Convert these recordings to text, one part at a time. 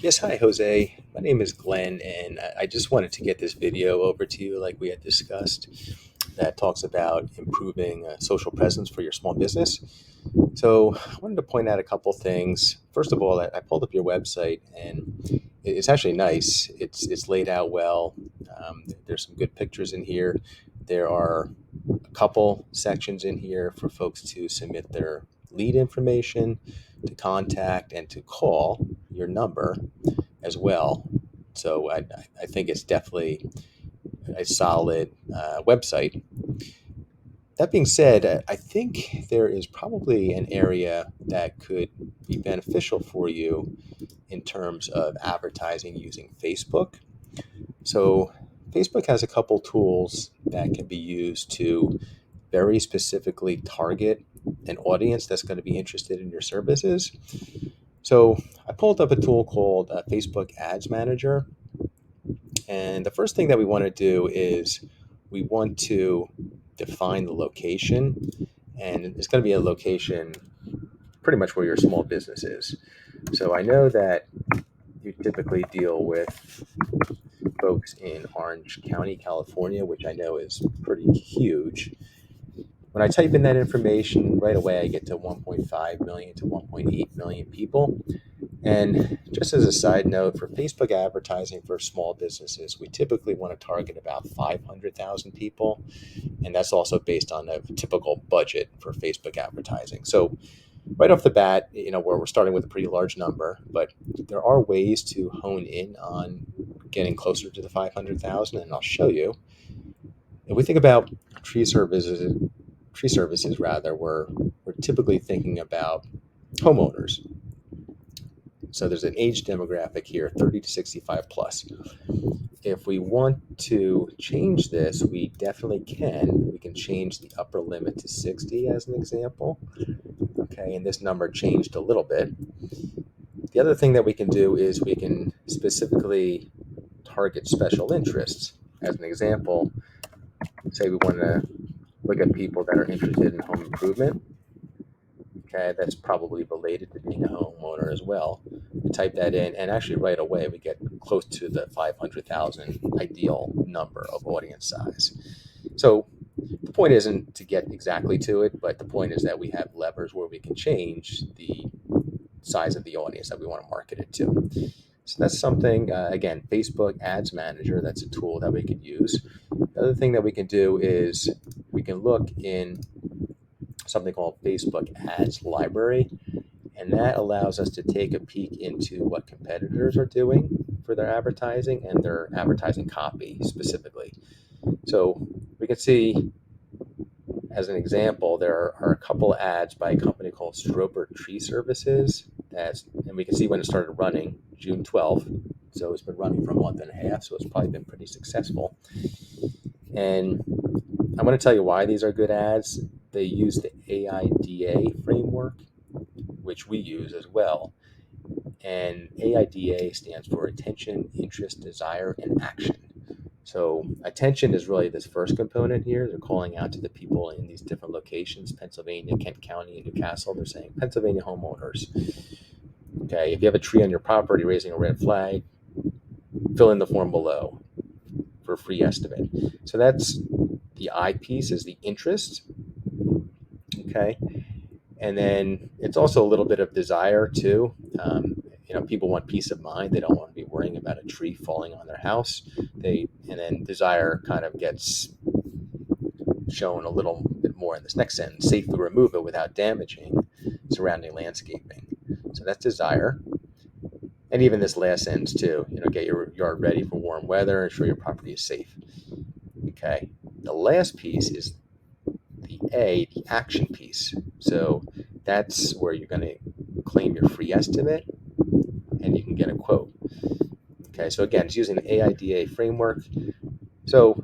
Yes, hi, Jose. My name is Glenn, and I just wanted to get this video over to you, like we had discussed, that talks about improving social presence for your small business. So, I wanted to point out a couple things. First of all, I pulled up your website, and it's actually nice. It's laid out well. There's some good pictures in here. There are a couple sections in here for folks to submit their lead information, to contact, and to call your number as well. So I think it's definitely a solid website. That being said, I think there is probably an area that could be beneficial for you in terms of advertising using Facebook. So, Facebook has a couple tools that can be used to very specifically target an audience that's going to be interested in your services. So, I pulled up a tool called Facebook Ads Manager. And the first thing that we want to do is we want to define the location. And it's going to be a location pretty much where your small business is. So I know that you typically deal with folks in Orange County, California, which I know is pretty huge. When I type in that information, right away I get to 1.5 million to 1.8 million people. And just as a side note, for Facebook advertising for small businesses, we typically want to target about 500,000 people. And that's also based on a typical budget for Facebook advertising. So, right off the bat, where we're starting with a pretty large number, but there are ways to hone in on getting closer to the 500,000. And I'll show you. If we think about tree services, tree services rather, we're typically thinking about homeowners. So there's an age demographic here, 30 to 65 plus. If we want to change this, we definitely can. We can change the upper limit to 60 as an example. Okay, and this number changed a little bit. The other thing that we can do is we can specifically target special interests. As an example, say we want to look at people that are interested in home improvement. Okay, that's probably related to being a homeowner as well. We type that in, and actually right away we get close to the 500,000 ideal number of audience size. So the point isn't to get exactly to it, but the point is that we have levers where we can change the size of the audience that we want to market it to. So that's something, again, Facebook Ads Manager, that's a tool that we could use. The other thing that we can do is we can look in something called Facebook Ads Library, and that allows us to take a peek into what competitors are doing for their advertising and their advertising copy specifically. So we can see, as an example, there are a couple ads by a company called Strober Tree Services. And we can see when it started running, June 12th. So it's been running for a month and a half, so it's probably been pretty successful. And I'm going to tell you why these are good ads. They use the AIDA framework, which we use as well. And AIDA stands for attention, interest, desire, and action. So attention is really this first component here. They're calling out to the people in these different locations, Pennsylvania, Kent County, and Newcastle. They're saying, Pennsylvania homeowners. Okay, if you have a tree on your property raising a red flag, fill in the form below for a free estimate. So that's the I piece, is the interest. Okay, and then it's also a little bit of desire too. People want peace of mind. They don't want to be worrying about a tree falling on their house. And then desire kind of gets shown a little bit more in this next sentence: safely remove it without damaging surrounding landscaping. So that's desire. And even this last sentence too, get your yard ready for warm weather, ensure your property is safe. Okay. The last piece is the action piece. So that's where you're going to claim your free estimate and you can get a quote. Okay, so again, it's using the AIDA framework. So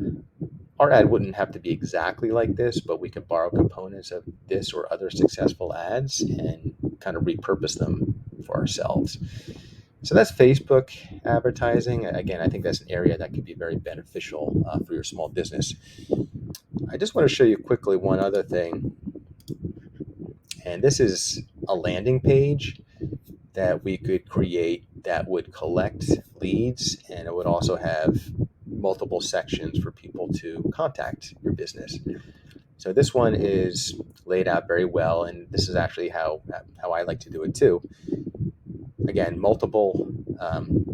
our ad wouldn't have to be exactly like this, but we could borrow components of this or other successful ads and kind of repurpose them for ourselves. So that's Facebook advertising. Again, I think that's an area that could be very beneficial for your small business. I just want to show you quickly one other thing. And this is a landing page. that we could create that would collect leads, and it would also have multiple sections for people to contact your business. So this one is laid out very well, and this is actually how I like to do it too. Again, multiple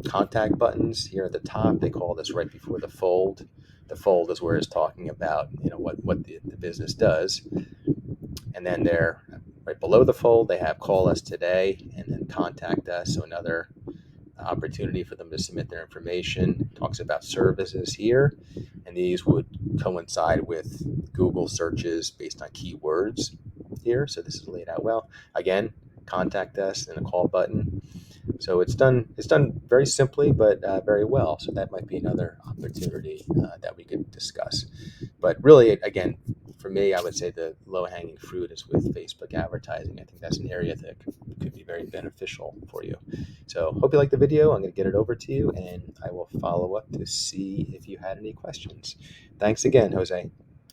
contact buttons here at the top. They call this right before the fold. The fold is where it's talking about what the business does, and then there, right below the fold, they have call us today and then contact us. So another opportunity for them to submit their information. Talks about services here, and these would coincide with Google searches based on keywords here. So this is laid out well. Again, contact us and a call button. So it's done. It's done very simply, but very well. So that might be another opportunity that we could discuss. But really, again, for me, I would say the low-hanging fruit is with Facebook advertising. I think that's an area that could be very beneficial for you. So hope you like the video. I'm going to get it over to you, and I will follow up to see if you had any questions. Thanks again, Jose.